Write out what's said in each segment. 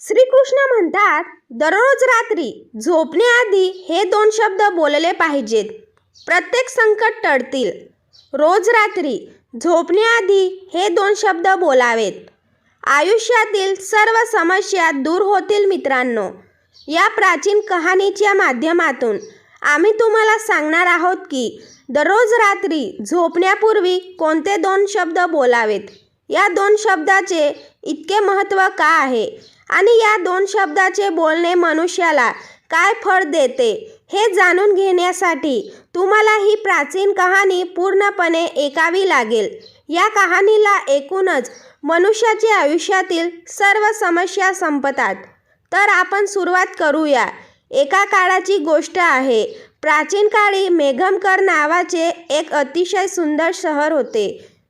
श्रीकृष्ण म्हणतात, दररोज रात्री झोपण्याआधी हे 2 शब्द बोलले पाहिजेत. प्रत्येक संकट टळतील. रोज रात्री झोपण्याआधी हे 2 शब्द बोलावेत. आयुष्यातील सर्व समस्या दूर होतील. मित्रांनो, या प्राचीन कहाणीच्या माध्यमातून आम्ही तुम्हाला सांगणार आहोत की दररोज रात्री झोपण्यापूर्वी कोणते 2 शब्द बोलावेत. या 2 शब्दाचे इतके महत्त्व का आहे आणि या 2 शब्दाचे बोलणे मनुष्याला काय फळ देते हे जाणून घेण्यासाठी तुम्हाला ही प्राचीन कहाणी पूर्णपणे ऐकावी लागेल. या कहाणीला ऐकूनच मनुष्याच्या आयुष्यातील सर्व समस्या संपतात. तर आपण सुरुवात करूया. एका काळाची गोष्ट आहे. प्राचीन काळी मेघमकर नावाचे एक अतिशय सुंदर शहर होते.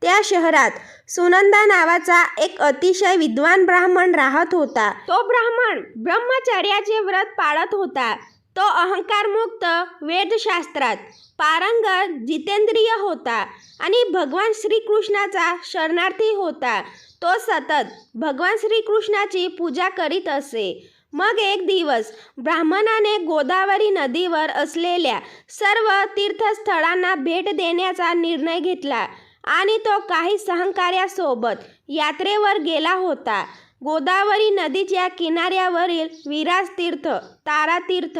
त्या शहरात सुनंदा नावाचा एक अतिशय विद्वान ब्राह्मण राहत होता. तो ब्राह्मण ब्रह्मचर्याचे व्रत पाळत होता. तो अहंकारमुक्त, वेदशास्त्रात पारंगत, जितेंद्रिय होता आणि भगवान श्रीकृष्णाचा शरणार्थी होता. तो सतत भगवान श्रीकृष्णाची पूजा करीत असे. मग एक दिवस ब्राह्मणाने गोदावरी नदीवर असलेल्या सर्व तीर्थस्थळांना भेट देण्याचा निर्णय घेतला आणि तो काही सहकाऱ्यासोबत यात्रेवर गेला होता. गोदावरी नदीच्या किनाऱ्यावरील विराज तीर्थ, तारा तीर्थ,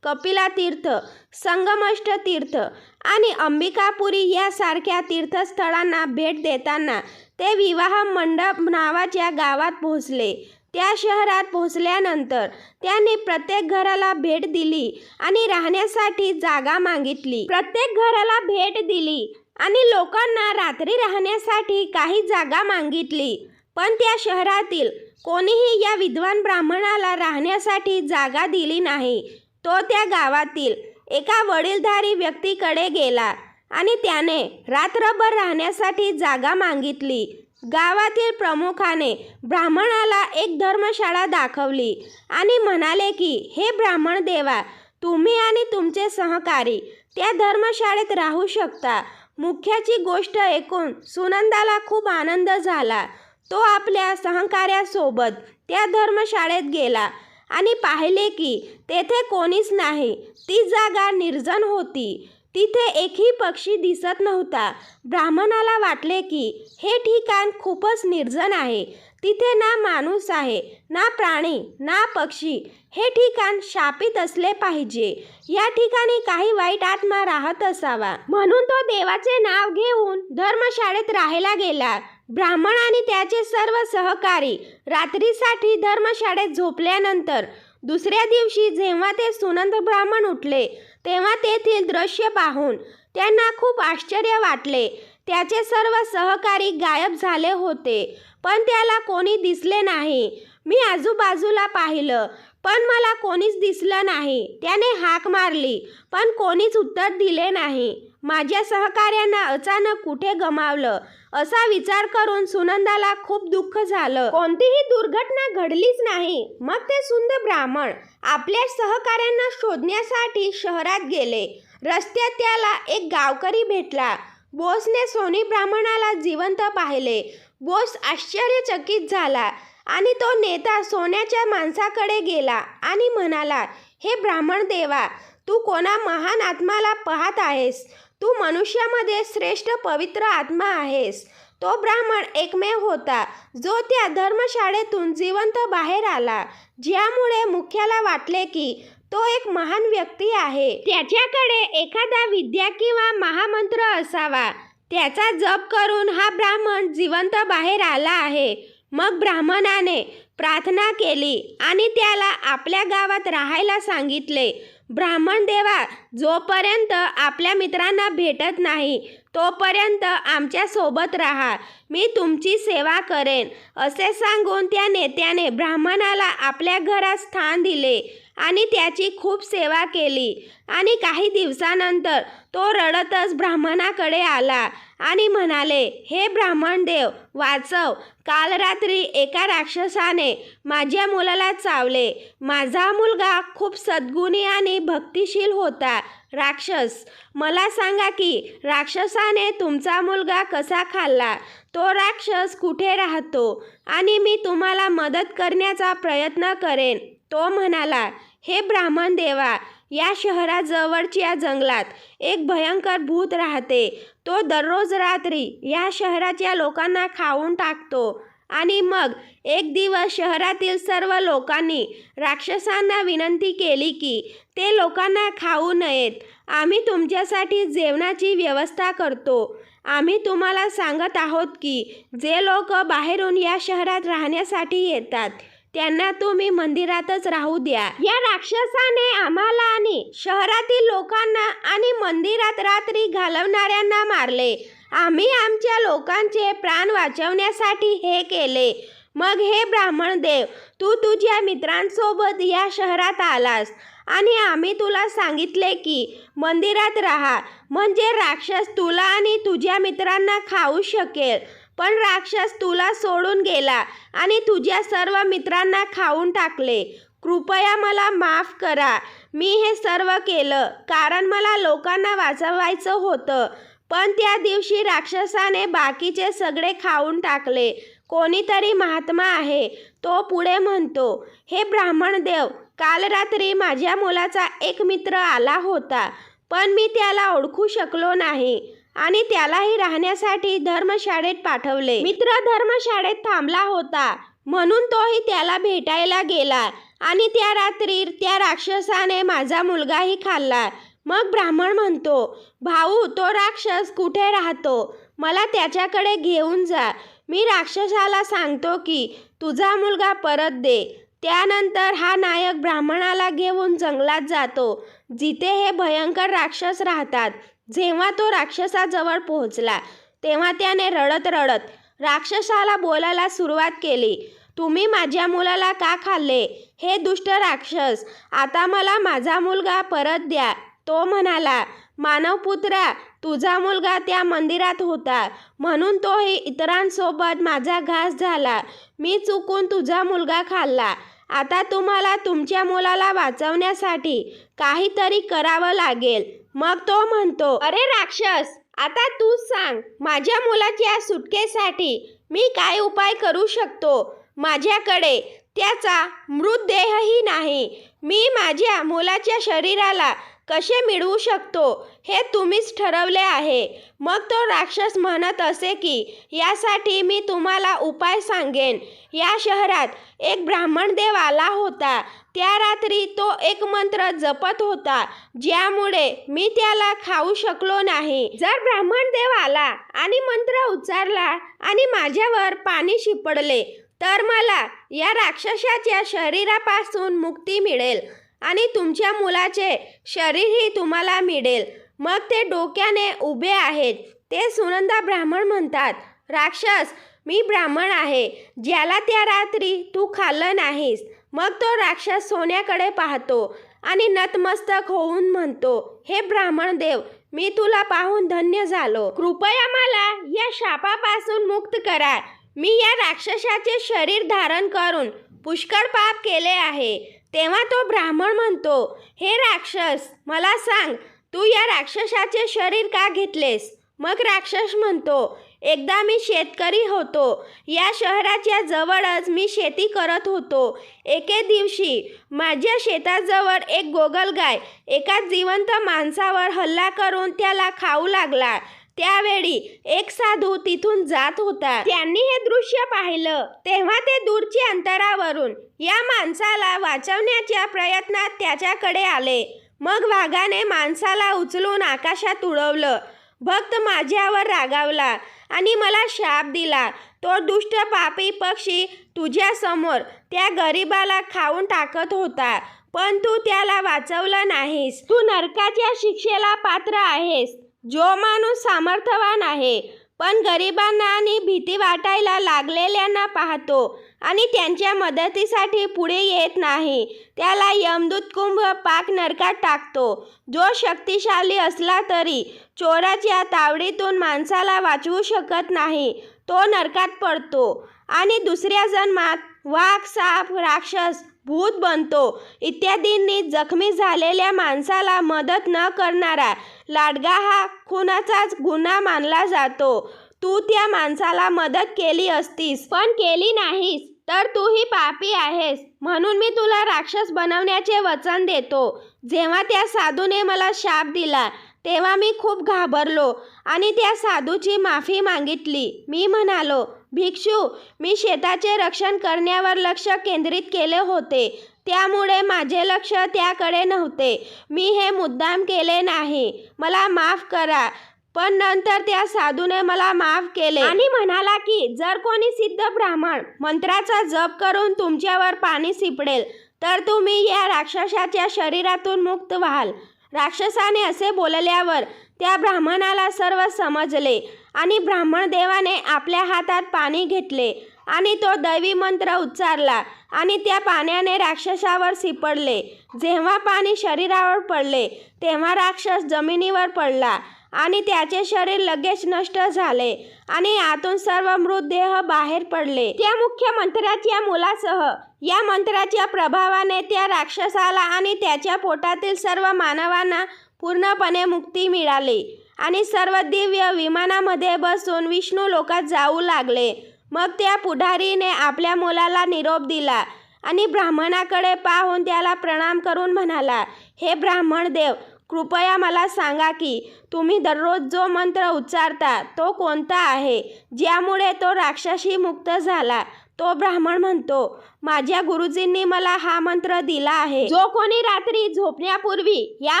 कपिला तीर्थ, संगमष्ट तीर्थ आणि अंबिकापुरी यासारख्या तीर्थस्थळांना भेट देताना ते विवाह मंडप नावाच्या गावात पोहोचले. त्या शहरात पोहोचल्यानंतर त्यांनी प्रत्येक घराला भेट दिली आणि राहण्यासाठी जागा मागितली. प्रत्येक घराला भेट दिली आणि लोकांना रात्री राहण्यासाठी काही जागा मागितली. पण त्या शहरातील कोणीही या विद्वान ब्राह्मणाला राहण्यासाठी जागा दिली नाही. तो त्या गावातील एका वडीलधारी व्यक्तीकडे गेला आणि त्याने रात्रभर राहण्यासाठी जागा मागितली. गावातील प्रमुखाने ब्राह्मणाला एक धर्मशाळा दाखवली आणि म्हणाले की, हे ब्राह्मण देवा, तुम्ही आणि तुमचे सहकारी त्या धर्मशाळेत राहू शकता. मुख्याची गोष्ट ऐकून सुनंदाला खूप आनंद झाला. तो आपल्या सहकाऱ्यासोबत त्या धर्मशाळेत गेला आणि पाहिले की तेथे कोणीच नाही. ती जागा निर्जन होती. तिथे एकही पक्षी दिसत नव्हता. ब्राह्मणाला वाटले की हे ठिकाण खूपच निर्जन आहे. तिथे ना माणूस आहे, ना प्राणी, ना पक्षी. हे ठिकाण शापित असले पाहिजे. या ठिकाणी काही वाईट आत्मा राहत असावा. म्हणून तो देवाचे नाव घेऊन धर्मशाळेत राहायला गेला. ब्राह्मण आणि त्याचे सर्व सहकारी रात्रीसाठी धर्मशाळेत झोपल्यानंतर दुसऱ्या दिवशी जेव्हा ते सुनंद ब्राह्मण उठले तेव्हा तेथील दृश्य पाहून त्यांना खूप आश्चर्य वाटले. त्याचे सर्व सहकारी गायब झाले होते, पण त्याला कोणी दिसले नाही. मी आजूबाजूला पाहिलं, पण मला कोणीच दिसलं नाही. त्याने हाक मारली, पण कोणीच उत्तर दिले नाही. माझ्या सहकाऱ्यांना अचानक कुठे गमावलं असा विचार करून सुनंदाला खूप दुःख झालं. कोणतीही दुर्घटना घडलीच नाही. मग ते सुंदर ब्राह्मण आपल्या सहकाऱ्यांना शोधण्यासाठी शहरात गेले. रस्त्यात त्याला एक गावकरी भेटला. बोसने सोनी ब्राह्मणाला जिवंत पाहिले. बोस आश्चर्यचकित झाला आणि तो नेता सोन्याच्या माणसाकडे गेला आणि म्हणाला, हे ब्राह्मण देवा, तू कोणा महान आत्माला पाहत आहेस? तू मनुष्यामध्ये श्रेष्ठ पवित्र आत्मा आहेस. तो ब्राह्मण एकमेव होता जो त्या धर्मशाळेतून जिवंत बाहेर आला, ज्यामुळे मुख्याला वाटले की तो एक महान व्यक्ती आहे. त्याच्याकडे एखादा विद्या किंवा महामंत्र असावा. त्याचा जप करून हा ब्राह्मण जिवंत बाहेर आला आहे. मग ब्राह्मणाने प्रार्थना केली आणि त्याला आपल्या गावात राहायला सांगितले. ब्राह्मण देवा, जोपर्यंत आपल्या मित्रांना भेटत नाही तोपर्यंत आमच्या सोबत राहा. मी तुमची सेवा करेन. असे सांगून त्या नेत्याने ब्राह्मणाला आपल्या घरात स्थान दिले आणि त्याची खूप सेवा केली. आणि काही दिवसानंतर तो रडतच ब्राह्मणाकडे आला आणि म्हणाले, हे ब्राह्मण देव, वाचव. काल रात्री एका राक्षसाने माझ्या मुलाला चावले. माझा मुलगा खूप सद्गुणी आणि भक्तिशील होता. राक्षस, मला सांगा की राक्षसाने तुमचा मुलगा कसा खाल्ला? तो राक्षस कुठे राहतो? आणि मी तुम्हाला मदत करण्याचा प्रयत्न करेन. तो म्हणाला, हे ब्राह्मण देवा, या शहराजवळच्या जंगलात एक भयंकर भूत राहते. तो दररोज रात्री या शहराच्या लोकांना खाऊन टाकतो. आणि मग एक दिवस शहरातील सर्व लोकांनी राक्षसांना विनंती केली की ते लोकांना खाऊ नयेत. आम्ही तुमच्यासाठी जेवणाची व्यवस्था करतो. आम्ही तुम्हाला सांगत आहोत की जे लोक बाहेरून या शहरात राहण्यासाठी येतात त्यांना तुम्ही मंदिरातच राहू द्या. या राक्षसाने आम्हाला आणि शहरातील लोकांना आणि मंदिरात रात्री घालवणाऱ्यांना मारले. आम्ही आमच्या लोकांचे प्राण वाचवण्यासाठी हे केले. मग हे ब्राह्मण देव, तू तुझ्या मित्रांसोबत या शहरात आलास आणि आम्ही तुला सांगितले की मंदिरात राहा, म्हणजे राक्षस तुला आणि तुझ्या मित्रांना खाऊ शकेल. पण राक्षस तुला सोडून गेला आणि तुझ्या सर्व मित्रांना खाऊन टाकले. कृपया मला माफ करा. मी हे सर्व केलं कारण मला लोकांना वाचवायचं होतं. पण त्या दिवशी राक्षसाने बाकीचे सगळे खाऊन टाकले. कोणीतरी महात्मा आहे. तो पुढे म्हणतो, हे ब्राह्मण देव, काल रात्री माझ्या मुलाचा एक मित्र आला होता, पण मी त्याला ओळखू शकलो नाही आणि त्यालाही राहण्यासाठी धर्मशाळेत पाठवले. मित्र धर्मशाळेत थांबला होता म्हणून तोही त्याला भेटायला गेला आणि त्या रात्री त्या राक्षसाने माझा मुलगाही खाल्ला. मग ब्राह्मण म्हणतो, भाऊ, तो राक्षस कुठे राहतो? मला त्याच्याकडे घेऊन जा. मी राक्षसाला सांगतो की तुझा मुलगा परत दे. त्यानंतर हा नायक ब्राह्मणाला घेऊन जंगलात जातो जिथे हे भयंकर राक्षस राहतात. जेव्हा तो राक्षसाजवळ पोहोचला तेव्हा त्याने रडत रडत राक्षसाला बोलायला सुरुवात केली. तुम्ही माझ्या मुलाला का खाल्ले? हे दुष्ट राक्षस, आता मला माझा मुलगा परत द्या. तो म्हणाला, मानवपुत्रा, तुझा मुलगा त्या मंदिरात होता म्हणून तोही इतरांसोबत माझा घास झाला. मी चुकून तुझा मुलगा खाल्ला. आता तुम्हाला तुमच्या मुलाला वाचवण्यासाठी काहीतरी करावं लागेल. मग तो म्हणतो, अरे राक्षस, आता तूच सांग, माझ्या मुलाच्या सुटकेसाठी मी काय उपाय करू शकतो? माझ्याकडे त्याचा मृतदेहही नाही. मी माझ्या मुलाच्या शरीराला कसे मिळवू शकतो हे तुम्हीच ठरवले आहे. मग तो राक्षस म्हणत असे की यासाठी मी तुम्हाला उपाय सांगेन. या शहरात एक ब्राह्मण देव आला होता. त्या रात्री तो एक मंत्र जपत होता ज्यामुळे मी त्याला खाऊ शकलो नाही. जर ब्राह्मण देव आला आणि मंत्र उच्चारला आणि माझ्यावर पाणी शिंपडले तर मला या राक्षसाच्या शरीरापासून मुक्ती मिळेल आणि तुमच्या मुलाचे शरीरही तुम्हाला मिळेल. मग ते डोक्याने उभे आहेत. ते सुनंदा ब्राह्मण म्हणतात, राक्षस, मी ब्राह्मण आहे ज्याला त्या रात्री तू खाल्लं नाहीस. मग तो राक्षस सोन्याकडे पाहतो आणि नतमस्तक होऊन म्हणतो, हे ब्राह्मण देव, मी तुला पाहून धन्य झालो. कृपया मला या शापापासून मुक्त करा. मी या राक्षसाचे शरीर धारण करून पुष्कळ पाप केले आहे. तेव्हा तो ब्राह्मण म्हणतो, हे राक्षस, मला सांग, तू या राक्षसाचे शरीर का घेतलेस? मग राक्षस म्हणतो, एकदा मी शेतकरी होतो. या शहराच्या जवळच मी शेती करत होतो. एके दिवशी माझ्या शेताजवळ एक गोगलगाय एका जिवंत माणसावर हल्ला करून त्याला खाऊ लागला. त्यावेळी एक साधू तिथून जात होता. त्यांनी हे दृश्य पाहिलं तेव्हा ते दूरच्या अंतरावरून या माणसाला वाचवण्याच्या प्रयत्नात त्याच्याकडे आले. मग वाघाने माणसाला उचलून आकाशात उडवलं. भक्त माझ्यावर रागावला आणि मला शाप दिला. तो दुष्ट पापी पक्षी तुझ्यासमोर त्या गरीबाला खाऊन टाकत होता, पण तू त्याला वाचवलं नाहीस. तू नरकाच्या शिक्षेला पात्र आहेस. जो माणूस सामर्थ्यवान आहे पण गरिबांना आणि भीती वाटायला लागलेल्यांना पाहतो आणि त्यांच्या मदतीसाठी पुढे येत नाही, त्याला यमदूत कुंभ पाक नरकात टाकतो. जो शक्तिशाली असला तरी चोराच्या तावडीतून माणसाला वाचवू शकत नाही, तो नरकात पडतो आणि दुसऱ्या जन्मात वाघ, साप, राक्षस, भूत बनतो. इत्यादींनी जखमी झालेल्या माणसाला मदत न करणारा लाडगा हा खुनाचाच गुन्हा मानला जातो. तू त्या माणसाला मदत केली असतीस, पण केली नाहीस, तर तूही पापी आहेस. म्हणून मी तुला राक्षस बनवण्याचे वचन देतो. जेव्हा त्या साधूने मला शाप दिला तेव्हा मी खूप घाबरलो आणि त्या साधूची माफी मागितली. मी म्हणालो, भिक्षू, मी शेताचे रक्षण करण्यावर लक्ष केंद्रित केले होते, त्यामुळे माझे लक्ष त्याकडे नव्हते. मी हे मुद्दाम केले नाही, मला माफ करा. पण नंतर त्या साधूने मला माफ केले आणि म्हणाला की जर कोणी सिद्ध ब्राह्मण मंत्राचा जप करून तुमच्यावर पाणी शिंपडेल तर तुम्ही या राक्षसाच्या शरीरातून मुक्त व्हाल. राक्षसाने असे बोलल्यावर त्या ब्राह्मणाला सर्व समजले आणि ब्राह्मणदेवाने आपल्या हातात पाणी घेतले आणि तो दैवी मंत्र उच्चारला आणि त्या पाण्याने राक्षसावर शिंपडले. जेव्हा पाणी शरीरावर पडले तेव्हा राक्षस जमिनीवर पडला आणि त्याचे शरीर लगेच नष्ट झाले आणि आतून सर्व मृतदेह बाहेर पडले. त्या मुख्य मंत्राच्या मुलासह या मंत्राच्या प्रभावाने त्या राक्षसाला आणि त्याच्या पोटातील सर्व मानवांना पूर्णपणे मुक्ती मिळाली आणि सर्व दिव्य विमानामध्ये बसून विष्णू लोकात जाऊ लागले. मग त्या पुढारीने आपल्या मुलाला निरोप दिला आणि ब्राह्मणाकडे पाहून त्याला प्रणाम करून म्हणाला, हे ब्राह्मण देव, कृपया मला सांगा की तुम्ही दररोज जो मंत्र उच्चारता तो कोणता आहे, ज्यामुळे तो राक्षसी मुक्त झाला. तो ब्राह्मण म्हणतो, माझ्या गुरुजींनी मला हा मंत्र दिला आहे. जो कोणी रात्री झोपण्यापूर्वी या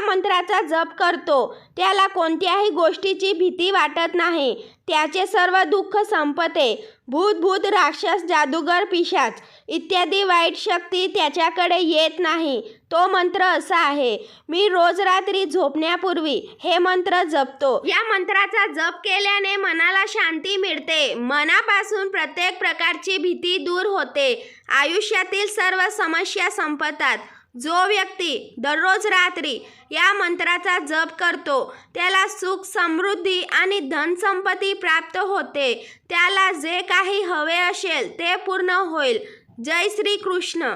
मंत्राचा जप करतो त्याला कोणत्याही गोष्टीची भीती वाटत नाही, त्याचे सर्व दुःख संपते. भूत, राक्षस, जादूगर, पिशाच इत्यादी वाईट शक्ती त्याच्याकडे येत नाही. तो मंत्र असा आहे, मी रोज रात्री झोपण्यापूर्वी हे मंत्र जपतो. या मंत्राचा जप केल्याने मनाला शांती मिळते, मनापासून प्रत्येक प्रकारची भीती दूर होते, आयुष्यातील सर्व समस्या संपतात. जो व्यक्ती दररोज रात्री या मंत्राचा जप करतो त्याला सुख, समृद्धी आणि धनसंपत्ती प्राप्त होते. त्याला जे काही हवे असेल ते पूर्ण होईल. जय श्री कृष्ण.